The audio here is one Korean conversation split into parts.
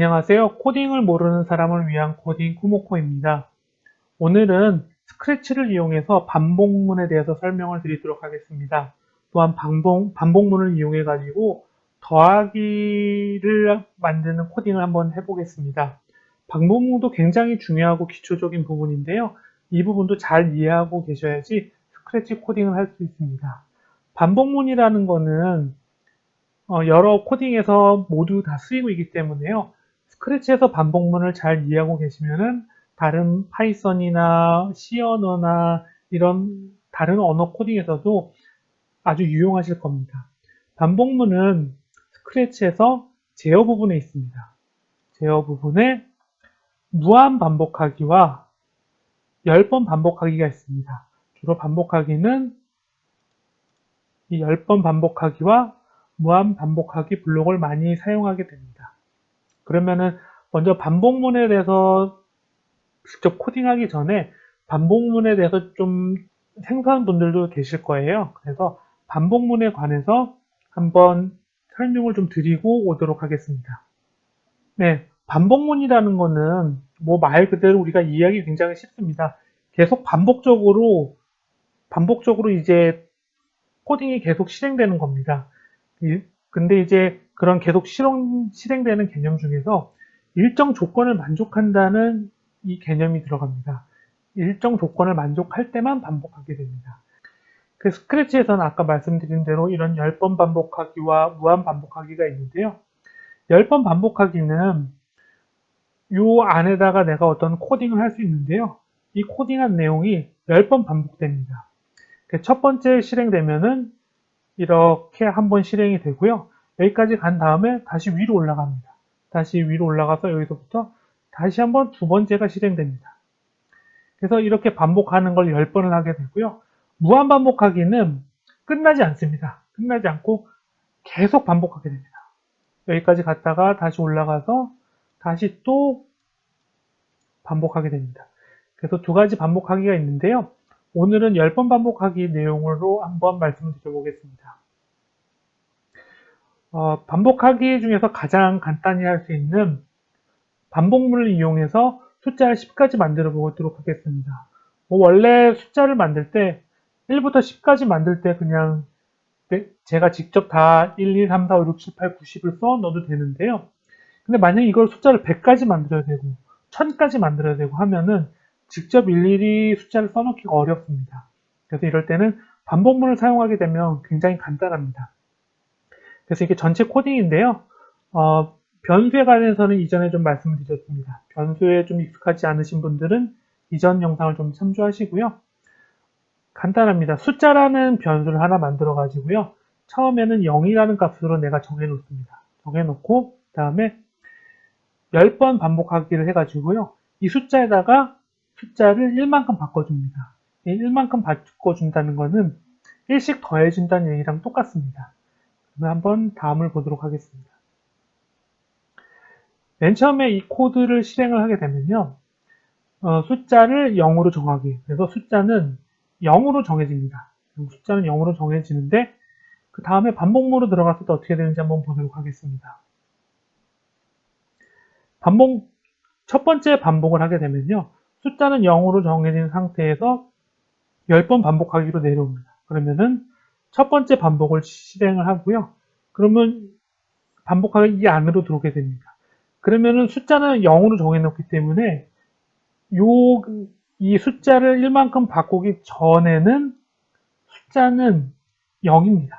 안녕하세요. 코딩을 모르는 사람을 위한 코딩 쿠모코입니다. 오늘은 스크래치를 이용해서 반복문에 대해서 설명을 드리도록 하겠습니다. 또한 반복문을 이용해 가지고 더하기를 만드는 코딩을 한번 해보겠습니다. 반복문도 굉장히 중요하고 기초적인 부분인데요. 이 부분도 잘 이해하고 계셔야지 스크래치 코딩을 할 수 있습니다. 반복문이라는 거는 여러 코딩에서 모두 다 쓰이고 있기 때문에요. 스크래치에서 반복문을 잘 이해하고 계시면은 다른 파이썬이나 C 언어나 이런 다른 언어 코딩에서도 아주 유용하실 겁니다. 반복문은 스크래치에서 제어 부분에 있습니다. 제어 부분에 무한 반복하기와 10번 반복하기가 있습니다. 주로 반복하기는 이 10번 반복하기와 무한 반복하기 블록을 많이 사용하게 됩니다. 그러면은 먼저 반복문에 대해서 직접 코딩하기 전에 반복문에 대해서 좀 생소한 분들도 계실 거예요. 그래서 반복문에 관해서 한번 설명을 좀 드리고 오도록 하겠습니다. 네, 반복문이라는 거는 뭐 말 그대로 우리가 이해하기 굉장히 쉽습니다. 계속 반복적으로 이제 코딩이 계속 실행되는 겁니다. 근데 이제 그런 계속 실행되는 개념 중에서 일정 조건을 만족한다는 이 개념이 들어갑니다. 일정 조건을 만족할 때만 반복하게 됩니다. 그 스크래치에서는 아까 말씀드린 대로 이런 10번 반복하기와 무한 반복하기가 있는데요. 10번 반복하기는 요 안에다가 내가 어떤 코딩을 할 수 있는데요. 이 코딩한 내용이 10번 반복됩니다. 첫 번째 실행되면은 이렇게 한번 실행이 되고요. 여기까지 간 다음에 다시 위로 올라갑니다. 다시 위로 올라가서 여기서부터 다시 한번 두 번째가 실행됩니다. 그래서 이렇게 반복하는 걸 10번을 하게 되고요. 무한 반복하기는 끝나지 않습니다. 끝나지 않고 계속 반복하게 됩니다. 여기까지 갔다가 다시 올라가서 다시 또 반복하게 됩니다. 그래서 두 가지 반복하기가 있는데요. 오늘은 10번 반복하기 내용으로 한번 말씀을 드려보겠습니다. 반복하기 중에서 가장 간단히 할 수 있는 반복문을 이용해서 숫자를 10까지 만들어 보도록 하겠습니다. 원래 숫자를 만들 때 1부터 10까지 만들 때 그냥 제가 직접 다 1, 2, 3, 4, 5, 6, 7, 8, 9, 10을 써 넣어도 되는데요. 근데 만약에 이걸 숫자를 100까지 만들어야 되고 1000까지 만들어야 되고 하면은 직접 일일이 숫자를 써넣기가 어렵습니다. 그래서 이럴 때는 반복문을 사용하게 되면 굉장히 간단합니다. 그래서 이게 전체 코딩인데요. 변수에 관해서는 이전에 좀 말씀을 드렸습니다. 변수에 좀 익숙하지 않으신 분들은 이전 영상을 좀 참조하시고요. 간단합니다. 숫자라는 변수를 하나 만들어 가지고요. 처음에는 0이라는 값으로 내가 정해 놓습니다. 정해 놓고 그 다음에 10번 반복하기를 해 가지고요. 이 숫자에다가 숫자를 1만큼 바꿔줍니다. 1만큼 바꿔준다는 것은 1씩 더해준다는 얘기랑 똑같습니다. 그러면 한번 다음을 보도록 하겠습니다. 맨 처음에 이 코드를 실행을 하게 되면요. 숫자를 0으로 정하기. 그래서 숫자는 0으로 정해집니다. 숫자는 0으로 정해지는데 그 다음에 반복문으로 들어갔을 때 어떻게 되는지 한번 보도록 하겠습니다. 첫 번째 반복을 하게 되면요. 숫자는 0으로 정해진 상태에서 10번 반복하기로 내려옵니다. 그러면은 첫 번째 반복을 실행을 하고요. 그러면 반복하기 이 안으로 들어오게 됩니다. 그러면은 숫자는 0으로 정해놓기 때문에 이 숫자를 1만큼 바꾸기 전에는 숫자는 0입니다.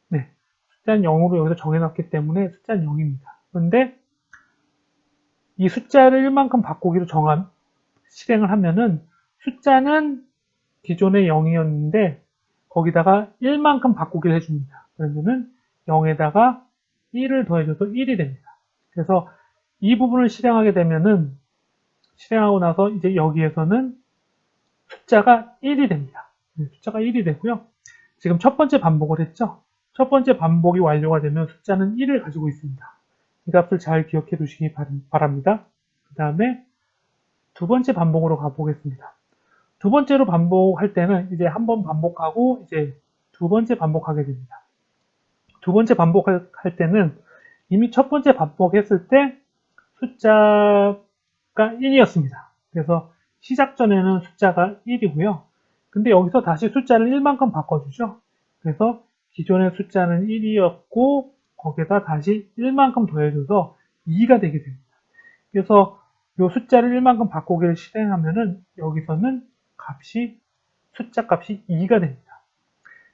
네. 숫자는 0으로 여기서 정해놨기 때문에 숫자는 0입니다. 그런데 이 숫자를 1만큼 바꾸기로 실행을 하면은 숫자는 기존에 0이었는데 거기다가 1만큼 바꾸기를 해줍니다. 그러면은 0에다가 1을 더해줘서 1이 됩니다. 그래서 이 부분을 실행하게 되면은 실행하고 나서 이제 여기에서는 숫자가 1이 됩니다. 숫자가 1이 되고요. 지금 첫 번째 반복을 했죠. 첫 번째 반복이 완료가 되면 숫자는 1을 가지고 있습니다. 이 값을 잘 기억해 두시기 바랍니다. 그 다음에 두 번째 반복으로 가보겠습니다. 두 번째로 반복할 때는 이제 한 번 반복하고 이제 두 번째 반복하게 됩니다. 두 번째 반복할 때는 이미 첫 번째 반복했을 때 숫자가 1이었습니다. 그래서 시작 전에는 숫자가 1이고요. 근데 여기서 다시 숫자를 1만큼 바꿔주죠. 그래서 기존의 숫자는 1이었고 거기에다 다시 1만큼 더해줘서 2가 되게 됩니다. 그래서 이 숫자를 1만큼 바꾸기를 실행하면은 여기서는 숫자 값이 2가 됩니다.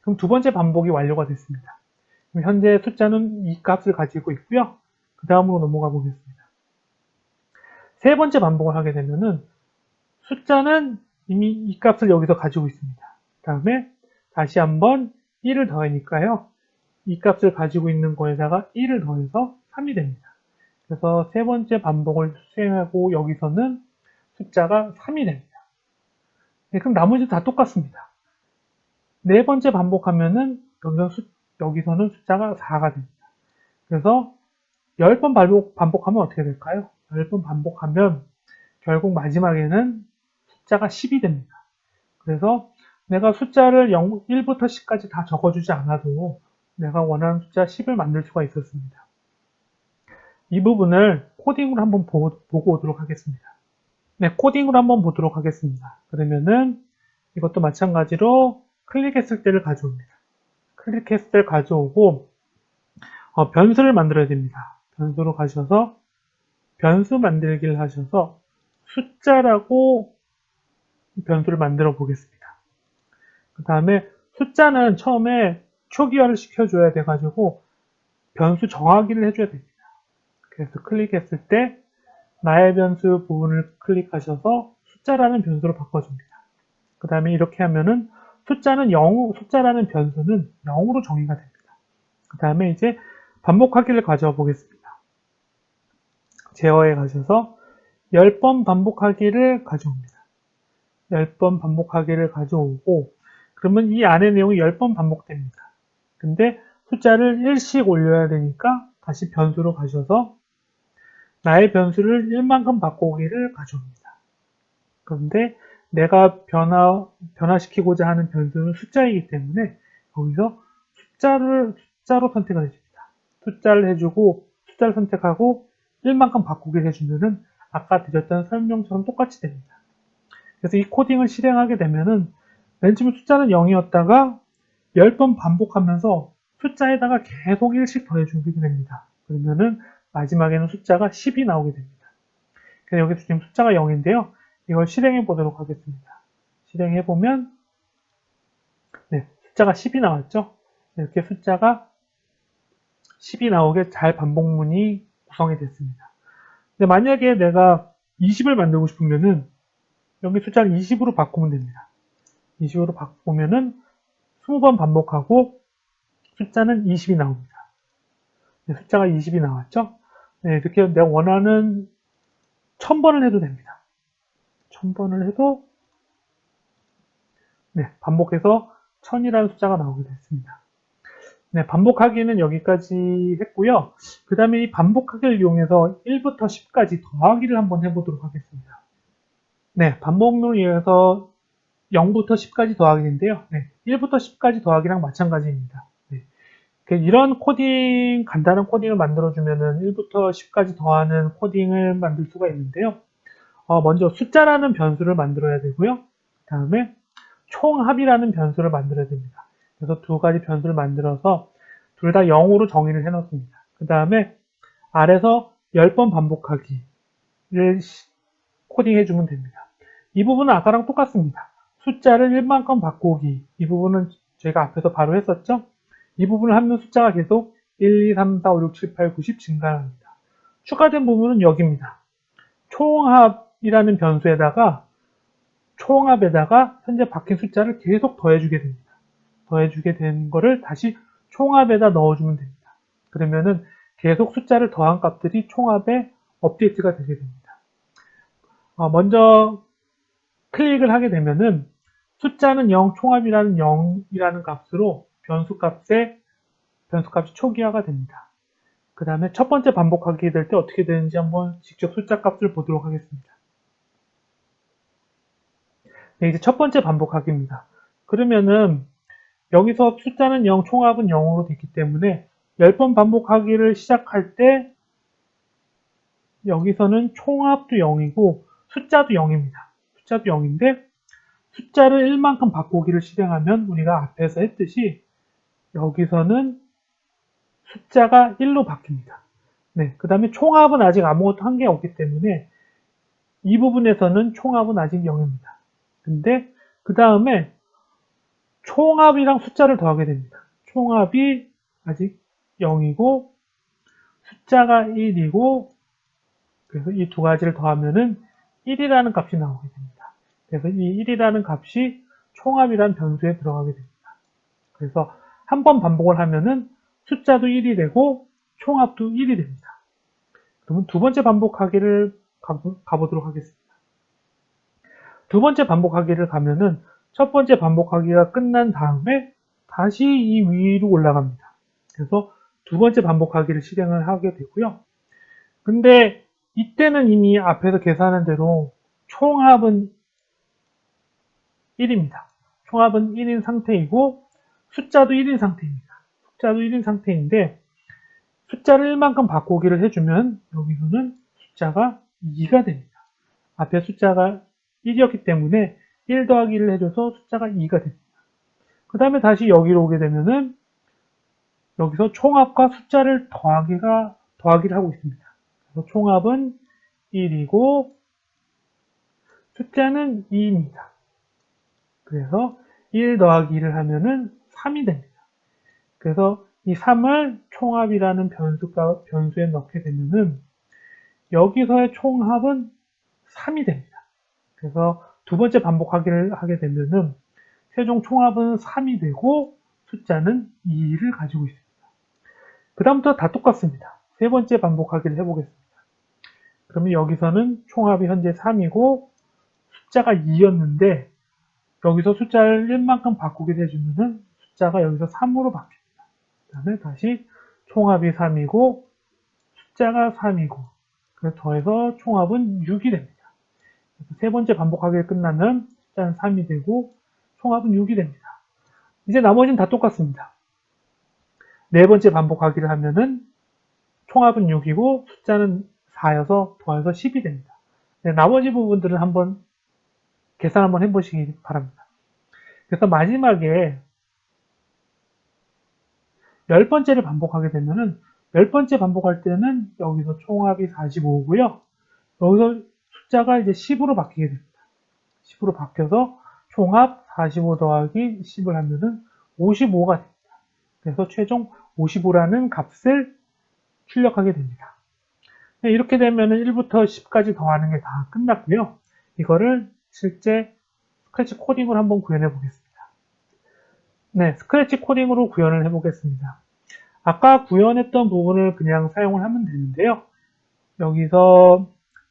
그럼 두 번째 반복이 완료가 됐습니다. 그럼 현재 숫자는 이 값을 가지고 있고요. 그 다음으로 넘어가 보겠습니다. 세 번째 반복을 하게 되면은 숫자는 이미 이 값을 여기서 가지고 있습니다. 그 다음에 다시 한번 1을 더하니까요. 이 값을 가지고 있는 거에다가 1을 더해서 3이 됩니다. 그래서 세 번째 반복을 수행하고 여기서는 숫자가 3이 됩니다. 네, 그럼 나머지 다 똑같습니다. 네 번째 반복하면은 여기서는 숫자가 4가 됩니다. 그래서 10번 반복하면 어떻게 될까요? 10번 반복하면 결국 마지막에는 숫자가 10이 됩니다. 그래서 내가 숫자를 1부터 10까지 다 적어주지 않아도 내가 원하는 숫자 10을 만들 수가 있었습니다. 이 부분을 코딩으로 한번 보고 오도록 하겠습니다. 네, 코딩으로 한번 보도록 하겠습니다. 그러면은 이것도 마찬가지로 클릭했을 때를 가져옵니다. 클릭했을 때를 가져오고 변수를 만들어야 됩니다. 변수로 가셔서 변수 만들기를 하셔서 숫자라고 변수를 만들어 보겠습니다. 그 다음에 숫자는 처음에 초기화를 시켜줘야 돼가지고 변수 정하기를 해줘야 됩니다. 그래서 클릭했을 때 나의 변수 부분을 클릭하셔서 숫자라는 변수로 바꿔줍니다. 그 다음에 이렇게 하면은 숫자라는 변수는 0으로 정의가 됩니다. 그 다음에 이제 반복하기를 가져와 보겠습니다. 제어에 가셔서 10번 반복하기를 가져옵니다. 10번 반복하기를 가져오고 그러면 이 안의 내용이 10번 반복됩니다. 근데 숫자를 1씩 올려야 되니까 다시 변수로 가셔서 나의 변수를 1만큼 바꾸기를 가져옵니다. 그런데 내가 변화시키고자 하는 변수는 숫자이기 때문에 여기서 숫자로 선택을 해줍니다. 숫자를 선택하고 1만큼 바꾸기를 해주면은 아까 드렸던 설명처럼 똑같이 됩니다. 그래서 이 코딩을 실행하게 되면은 맨 처음에 숫자는 0이었다가 10번 반복하면서 숫자에다가 계속 1씩 더해주게 됩니다. 그러면은 마지막에는 숫자가 10이 나오게 됩니다. 그래서 여기서 지금 숫자가 0인데요. 이걸 실행해 보도록 하겠습니다. 실행해 보면 네, 숫자가 10이 나왔죠. 이렇게 숫자가 10이 나오게 잘 반복문이 구성이 됐습니다. 근데 만약에 내가 20을 만들고 싶으면은 여기 숫자를 20으로 바꾸면 됩니다. 20으로 바꾸면은 20번 반복하고 숫자는 20이 나옵니다. 네, 숫자가 20이 나왔죠? 네, 이렇게 내가 원하는 1000번을 해도 됩니다. 1000번을 해도 네, 반복해서 1000이라는 숫자가 나오게 됐습니다. 네, 반복하기는 여기까지 했고요. 그 다음에 이 반복하기를 이용해서 1부터 10까지 더하기를 한번 해보도록 하겠습니다. 네, 반복론을 이용해서 0부터 10까지 더하기인데요. 네, 1부터 10까지 더하기랑 마찬가지입니다. 네, 이런 간단한 코딩을 만들어주면은 1부터 10까지 더하는 코딩을 만들 수가 있는데요. 먼저 숫자라는 변수를 만들어야 되고요. 그 다음에 총합이라는 변수를 만들어야 됩니다. 그래서 두 가지 변수를 만들어서 둘 다 0으로 정의를 해놓습니다. 그 다음에 아래서 10번 반복하기를 코딩해주면 됩니다. 이 부분은 아까랑 똑같습니다. 숫자를 1만큼 바꾸기. 이 부분은 제가 앞에서 바로 했었죠? 이 부분을 하면 숫자가 계속 1, 2, 3, 4, 5, 6, 7, 8, 90 증가합니다. 추가된 부분은 여기입니다. 총합이라는 변수에다가 총합에다가 현재 박힌 숫자를 계속 더해주게 됩니다. 더해주게 된 거를 다시 총합에다 넣어주면 됩니다. 그러면은 계속 숫자를 더한 값들이 총합에 업데이트가 되게 됩니다. 먼저 클릭을 하게 되면은 숫자는 0, 총합이라는 0이라는 값으로 변수값이 초기화가 됩니다. 그 다음에 첫 번째 반복하게 될 때 어떻게 되는지 한번 직접 숫자 값을 보도록 하겠습니다. 네, 이제 첫 번째 반복하기입니다. 그러면은 여기서 숫자는 0, 총합은 0으로 됐기 때문에 10번 반복하기를 시작할 때 여기서는 총합도 0이고 숫자도 0입니다. 숫자도 0인데 숫자를 1만큼 바꾸기를 실행하면 우리가 앞에서 했듯이 여기서는 숫자가 1로 바뀝니다. 네, 그 다음에 총합은 아직 아무것도 한 게 없기 때문에 이 부분에서는 총합은 아직 0입니다. 근데 그 다음에 총합이랑 숫자를 더하게 됩니다. 총합이 아직 0이고 숫자가 1이고 그래서 이 두 가지를 더하면은 1이라는 값이 나오게 됩니다. 그래서 이 1이라는 값이 총합이라는 변수에 들어가게 됩니다. 그래서 한 번 반복을 하면은 숫자도 1이 되고 총합도 1이 됩니다. 그러면 두 번째 반복하기를 가보도록 하겠습니다. 두 번째 반복하기를 가면은 첫 번째 반복하기가 끝난 다음에 다시 이 위로 올라갑니다. 그래서 두 번째 반복하기를 실행을 하게 되고요. 근데 이때는 이미 앞에서 계산한 대로 총합은 1입니다. 총합은 1인 상태이고 숫자도 1인 상태입니다. 숫자도 1인 상태인데 숫자를 1만큼 바꾸기를 해주면 여기서는 숫자가 2가 됩니다. 앞에 숫자가 1이었기 때문에 1 더하기를 해줘서 숫자가 2가 됩니다. 그 다음에 다시 여기로 오게 되면은 여기서 총합과 숫자를 더하기를 하고 있습니다. 그래서 총합은 1이고 숫자는 2입니다. 그래서 1 더하기 1을 하면은 3이 됩니다. 그래서 이 3을 총합이라는 변수에 넣게 되면은 여기서의 총합은 3이 됩니다. 그래서 두 번째 반복하기를 하게 되면은 최종 총합은 3이 되고 숫자는 2를 가지고 있습니다. 그 다음부터 다 똑같습니다. 세 번째 반복하기를 해보겠습니다. 그러면 여기서는 총합이 현재 3이고 숫자가 2였는데 여기서 숫자를 1만큼 바꾸게 해주면은 숫자가 여기서 3으로 바뀝니다. 그 다음에 다시 총합이 3이고 숫자가 3이고 그래서 더해서 총합은 6이 됩니다. 그래서 세 번째 반복하기를 끝나면 숫자는 3이 되고 총합은 6이 됩니다. 이제 나머지는 다 똑같습니다. 네 번째 반복하기를 하면은 총합은 6이고 숫자는 4여서 더해서 10이 됩니다. 네, 나머지 부분들은 한번 계산 한번 해보시기 바랍니다. 그래서 마지막에 10번째를 반복하게 되면은 10번째 반복할 때는 여기서 총합이 45고요. 여기서 숫자가 이제 10으로 바뀌게 됩니다. 10으로 바뀌어서 총합 45 더하기 10을 하면은 55가 됩니다. 그래서 최종 55라는 값을 출력하게 됩니다. 네, 이렇게 되면은 1부터 10까지 더하는 게 다 끝났고요. 이거를 실제 스크래치 코딩으로 한번 구현해 보겠습니다. 네, 스크래치 코딩으로 구현을 해 보겠습니다. 아까 구현했던 부분을 그냥 사용을 하면 되는데요. 여기서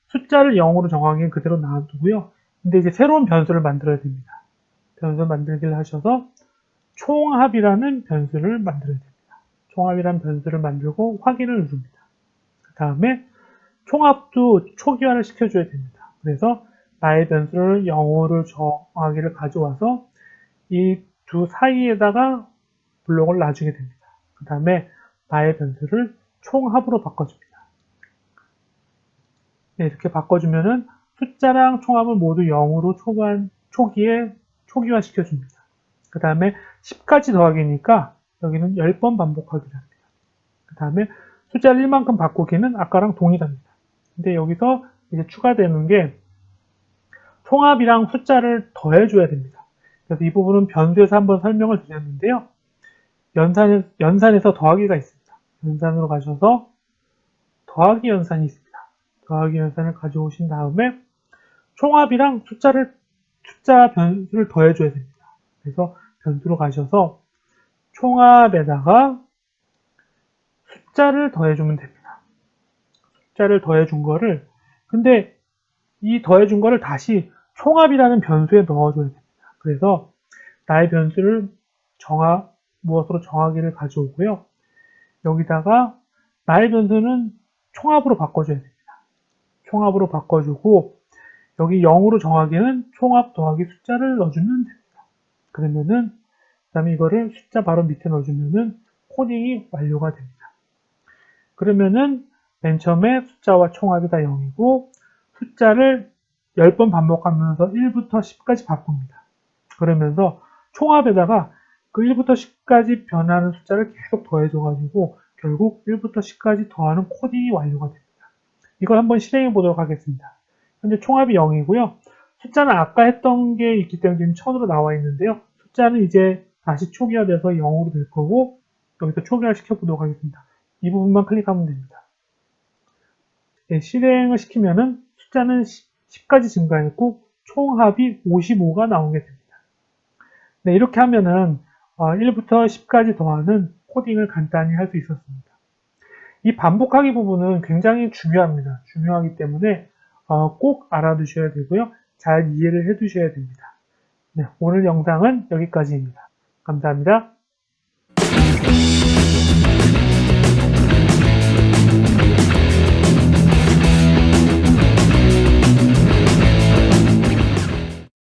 숫자를 0으로 정하기는 그대로 놔두고요. 근데 이제 새로운 변수를 만들어야 됩니다. 변수 만들기를 하셔서 총합이라는 변수를 만들어야 됩니다. 총합이라는 변수를 만들고 확인을 누릅니다. 그 다음에 총합도 초기화를 시켜줘야 됩니다. 그래서 나의 변수를 0으로 정하기를 가져와서 이 두 사이에다가 블록을 놔주게 됩니다. 그 다음에 나의 변수를 총합으로 바꿔줍니다. 네, 이렇게 바꿔주면은 숫자랑 총합을 모두 0으로 초기에 초기화 시켜줍니다. 그 다음에 10까지 더하기니까 여기는 10번 반복하기를 합니다. 그 다음에 숫자를 1만큼 바꾸기는 아까랑 동일합니다. 근데 여기서 이제 추가되는 게 총합이랑 숫자를 더해줘야 됩니다. 그래서 이 부분은 변수에서 한번 설명을 드렸는데요. 연산에서 더하기가 있습니다. 연산으로 가셔서 더하기 연산이 있습니다. 더하기 연산을 가져오신 다음에 총합이랑 숫자 변수를 더해줘야 됩니다. 그래서 변수로 가셔서 총합에다가 숫자를 더해주면 됩니다. 숫자를 더해준 거를 근데 이 더해준 거를 다시 총합이라는 변수에 넣어줘야 됩니다. 그래서 나의 변수를 무엇으로 정하기를 가져오고요. 여기다가 나의 변수는 총합으로 바꿔줘야 됩니다. 총합으로 바꿔주고 여기 0으로 정하기는 총합 더하기 숫자를 넣어주면 됩니다. 그러면은 그 다음에 이거를 숫자 바로 밑에 넣어주면은 코딩이 완료가 됩니다. 그러면은 맨 처음에 숫자와 총합이 다 0이고 숫자를 10번 반복하면서 1부터 10까지 바꿉니다. 그러면서 총합에다가 그 1부터 10까지 변하는 숫자를 계속 더해줘가지고 결국 1부터 10까지 더하는 코딩이 완료가 됩니다. 이걸 한번 실행해 보도록 하겠습니다. 현재 총합이 0이고요. 숫자는 아까 했던 게 있기 때문에 지금 1000으로 나와 있는데요. 숫자는 이제 다시 초기화돼서 0으로 될 거고 여기서 초기화를 시켜보도록 하겠습니다. 이 부분만 클릭하면 됩니다. 네, 실행을 시키면은 숫자는 10까지 증가했고 총합이 55가 나오게 됩니다. 네, 이렇게 하면은 1부터 10까지 더하는 코딩을 간단히 할 수 있었습니다. 이 반복하기 부분은 굉장히 중요합니다. 중요하기 때문에 꼭 알아두셔야 되고요. 잘 이해를 해 두셔야 됩니다. 네, 오늘 영상은 여기까지입니다. 감사합니다.